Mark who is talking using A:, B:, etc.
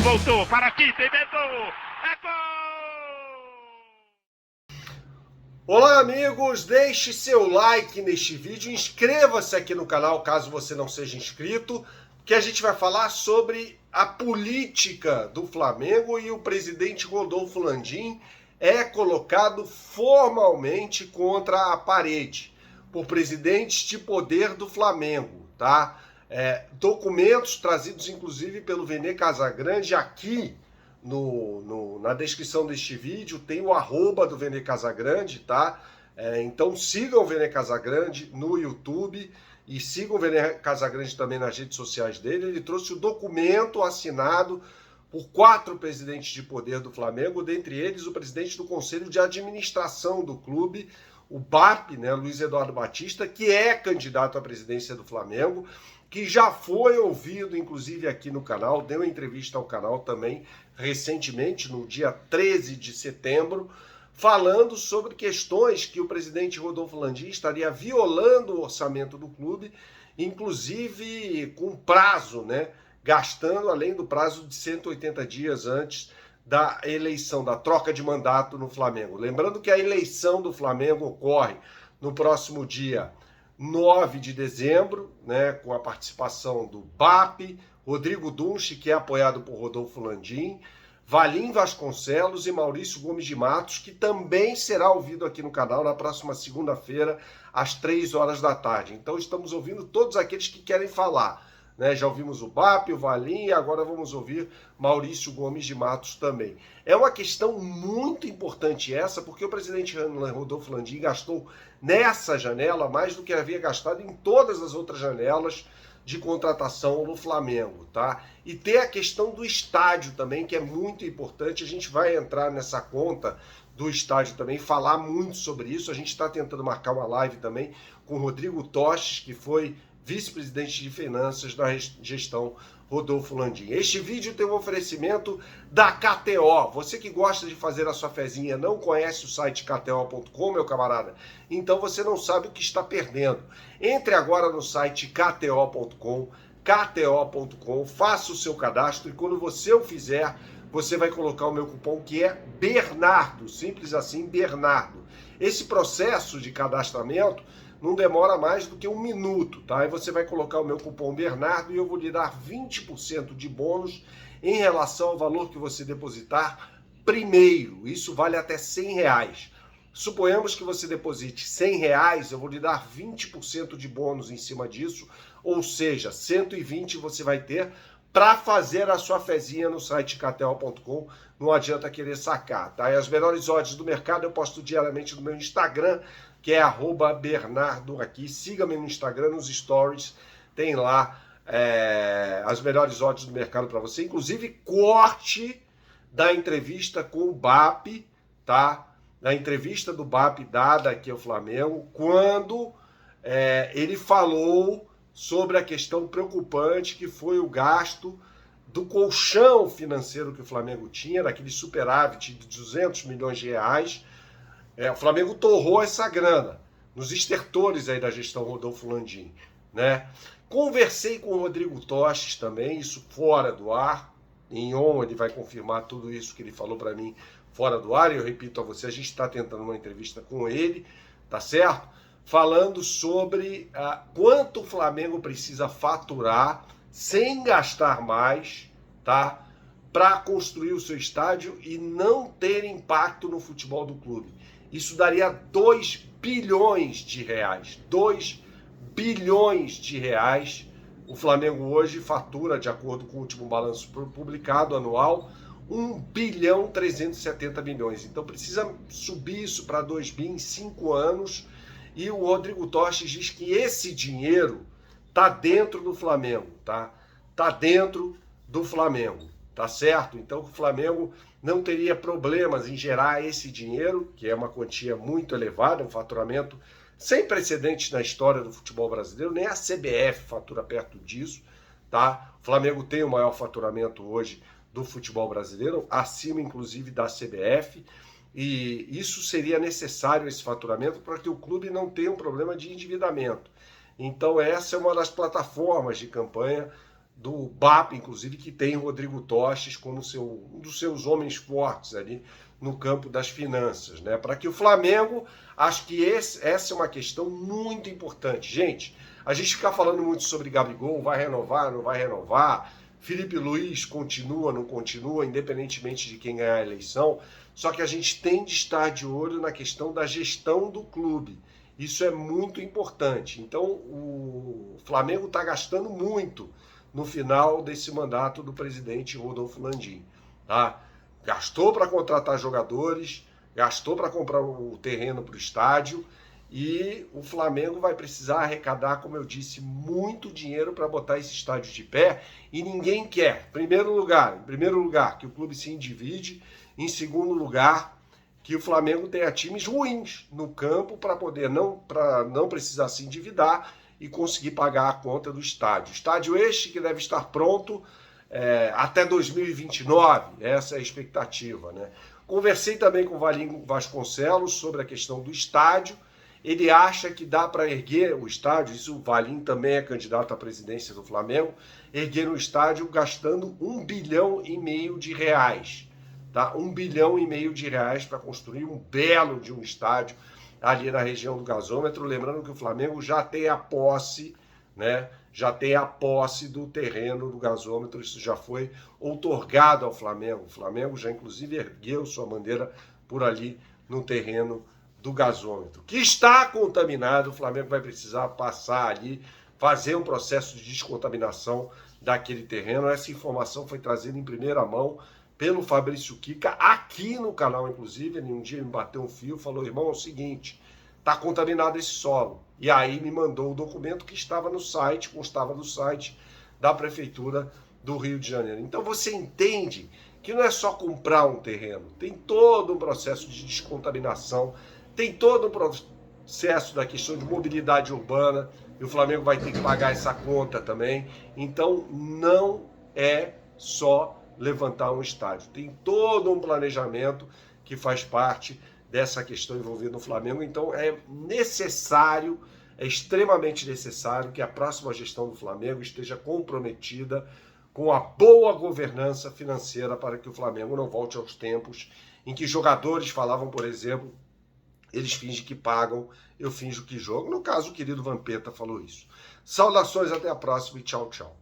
A: voltou para aqui, tem medo. É gol!
B: Olá amigos, deixe seu like neste vídeo, inscreva-se aqui no canal caso você não seja inscrito, que a gente vai falar sobre a política do Flamengo e o presidente Rodolfo Landim é colocado formalmente contra a parede por presidentes de poder do Flamengo, tá? Documentos trazidos inclusive pelo Vene Casagrande aqui na descrição deste vídeo tem o @ do Vene Casagrande, tá? Então sigam o Vene Casagrande no YouTube e sigam o Vene Casagrande também nas redes sociais dele. Ele trouxe o documento assinado por 4 presidentes de poder do Flamengo, dentre eles o presidente do Conselho de Administração do clube, o BAP, né, Luiz Eduardo Batista, que é candidato à presidência do Flamengo, que já foi ouvido, inclusive, aqui no canal, deu entrevista ao canal também recentemente, no dia 13 de setembro, falando sobre questões que o presidente Rodolfo Landim estaria violando o orçamento do clube, inclusive com prazo, né? Gastando além do prazo de 180 dias antes da eleição, da troca de mandato no Flamengo. Lembrando que a eleição do Flamengo ocorre no próximo dia 9 de dezembro, né, com a participação do BAP, Rodrigo Dunche, que é apoiado por Rodolfo Landim, Valim Vasconcelos e Maurício Gomes de Matos, que também será ouvido aqui no canal na próxima segunda-feira, às 3 horas da tarde. Então estamos ouvindo todos aqueles que querem falar, né? Já ouvimos o BAP, o Valim e agora vamos ouvir Maurício Gomes de Matos também. É uma questão muito importante essa, porque o presidente Rodolfo Landim gastou nessa janela mais do que havia gastado em todas as outras janelas de contratação no Flamengo, tá? E tem a questão do estádio também, que é muito importante. A gente vai entrar nessa conta do estádio também, falar muito sobre isso. A gente está tentando marcar uma live também com o Rodrigo Toches, que foi vice-presidente de finanças da gestão Rodolfo Landim. Este vídeo tem um oferecimento da KTO. Você que gosta de fazer a sua fezinha, não conhece o site kto.com, meu camarada? Então você não sabe o que está perdendo. Entre agora no site kto.com, faça o seu cadastro e quando você o fizer, você vai colocar o meu cupom que é Bernardo, simples assim, Bernardo. Esse processo de cadastramento não demora mais do que 1 minuto, tá? Aí você vai colocar o meu cupom Bernardo e eu vou lhe dar 20% de bônus em relação ao valor que você depositar primeiro. Isso vale até R$100. Suponhamos que você deposite R$100, eu vou lhe dar 20% de bônus em cima disso, ou seja, 120 você vai ter para fazer a sua fezinha no site kto.com. Não adianta querer sacar, tá? E as melhores odds do mercado eu posto diariamente no meu Instagram, que é @Bernardo aqui. Siga-me no Instagram, nos stories, tem lá as melhores odds do mercado para você, inclusive corte da entrevista com o BAP, tá? Da entrevista do BAP dada aqui ao Flamengo, quando ele falou sobre a questão preocupante que foi o gasto do colchão financeiro que o Flamengo tinha, daquele superávit de 200 milhões de reais. O Flamengo torrou essa grana nos estertores aí da gestão Rodolfo Landim, né? Conversei com o Rodrigo Toches também, isso fora do ar. Em on ele vai confirmar tudo isso que ele falou para mim fora do ar. E eu repito a você, a gente está tentando uma entrevista com ele, tá certo? Falando sobre quanto o Flamengo precisa faturar sem gastar mais, tá? Para construir o seu estádio e não ter impacto no futebol do clube. Isso daria 2 bilhões de reais. 2 bilhões de reais. O Flamengo hoje fatura, de acordo com o último balanço publicado anual, 1,370 bilhões. Então precisa subir isso para 2 bi em 5 anos. E o Rodrigo Toches diz que esse dinheiro está dentro do Flamengo, tá? Está dentro do Flamengo, tá certo? Então o Flamengo não teria problemas em gerar esse dinheiro, que é uma quantia muito elevada, um faturamento sem precedentes na história do futebol brasileiro, nem a CBF fatura perto disso, tá? O Flamengo tem o maior faturamento hoje do futebol brasileiro, acima inclusive da CBF, e isso seria necessário, esse faturamento, para que o clube não tenha um problema de endividamento. Então essa é uma das plataformas de campanha do BAP, inclusive, que tem Rodrigo Tostes como um dos seus homens fortes ali no campo das finanças, né? Para que o Flamengo, acho que essa é uma questão muito importante. Gente, a gente fica falando muito sobre Gabigol, vai renovar, não vai renovar, Felipe Luiz continua, não continua, independentemente de quem ganhar a eleição, só que a gente tem de estar de olho na questão da gestão do clube. Isso é muito importante. Então, o Flamengo está gastando muito no final desse mandato do presidente Rodolfo Landim. Tá? Gastou para contratar jogadores, gastou para comprar o terreno para o estádio e o Flamengo vai precisar arrecadar, como eu disse, muito dinheiro para botar esse estádio de pé e ninguém quer. Em primeiro lugar, que o clube se endivide. Em segundo lugar, que o Flamengo tenha times ruins no campo para poder não precisar se endividar e conseguir pagar a conta do estádio. Estádio este que deve estar pronto até 2029, essa é a expectativa, né? Conversei também com o Valim Vasconcelos sobre a questão do estádio. Ele acha que dá para erguer o estádio, isso o Valim também é candidato à presidência do Flamengo, erguer o estádio gastando R$1,5 bilhão de reais. Tá? R$1,5 bilhão de reais para construir um belo de um estádio ali na região do gasômetro. Lembrando que o Flamengo já tem a posse, né? Já tem a posse do terreno do gasômetro, isso já foi outorgado ao Flamengo. O Flamengo já inclusive ergueu sua bandeira por ali no terreno do gasômetro, que está contaminado. O Flamengo vai precisar passar ali, fazer um processo de descontaminação daquele terreno. Essa informação foi trazida em primeira mão pelo Fabrício Kika, aqui no canal, inclusive. Ele um dia me bateu um fio, falou: irmão, é o seguinte, está contaminado esse solo. E aí me mandou o documento que estava no site, constava no site da Prefeitura do Rio de Janeiro. Então você entende que não é só comprar um terreno, tem todo um processo de descontaminação, tem todo um processo da questão de mobilidade urbana, e o Flamengo vai ter que pagar essa conta também. Então não é só levantar um estádio, tem todo um planejamento que faz parte dessa questão envolvendo o Flamengo. Então é necessário, é extremamente necessário que a próxima gestão do Flamengo esteja comprometida com a boa governança financeira para que o Flamengo não volte aos tempos em que jogadores falavam, por exemplo, eles fingem que pagam, eu finjo que jogo. No caso, o querido Vampeta falou isso. Saudações, até a próxima e tchau, tchau.